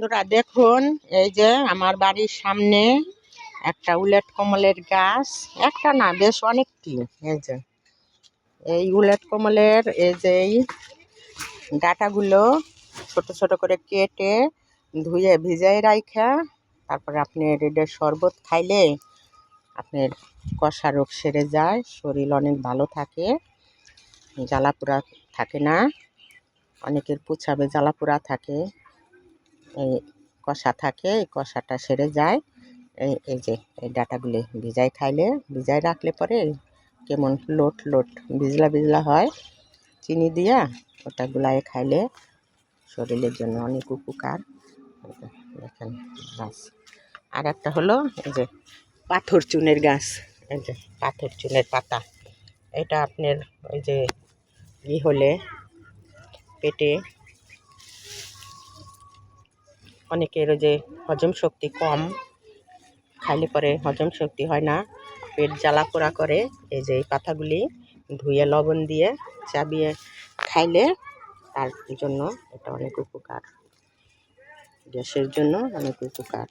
বন্ধুরা দেখুন, এই যে আমার বাড়ির সামনে একটা উলেট কমলের গাছ, একটা না বেশ অনেকটি। এই উলেট কমলের এই যে এই ডাঁটাগুলো ছোট ছোট করে কেটে ধুয়ে ভিজাই রাইখা তারপরে আপনি এটার শরবত খাইলে আপনার কষা রোগ সেরে যায়, শরীর অনেক ভালো থাকে, জ্বালাপোড়া থাকে না। অনেকের পুছাবে জ্বালাপোড়া থাকে, এই কষা থাকে, এই কষাটা সেরে যায়। এই যে এই ডাঁটাগুলি ভিজাই খাইলে, ভিজাই রাখলে পরে কেমন লোট লোট ভিজলা ভিজলা হয়, চিনি দিয়া ওটা গুলাই খাইলে শরীরের জন্য অনেক উপকার। দেখেন গাছ। আর একটা হলো এই যে পাথর চুনের গাছ, এই যে পাথর চুনের পাতা। এটা আপনার ওই যে হলে পেটে অনেকের ওই যে হজম শক্তি কম, খাইলে পরে হজম শক্তি হয় না, পেট জ্বালা পোড়া করে, এই যে এই পাতাগুলি ধুয়ে লবণ দিয়ে চাবিয়ে খাইলে তার জন্য এটা অনেক উপকার, গ্যাসের জন্য অনেক উপকার।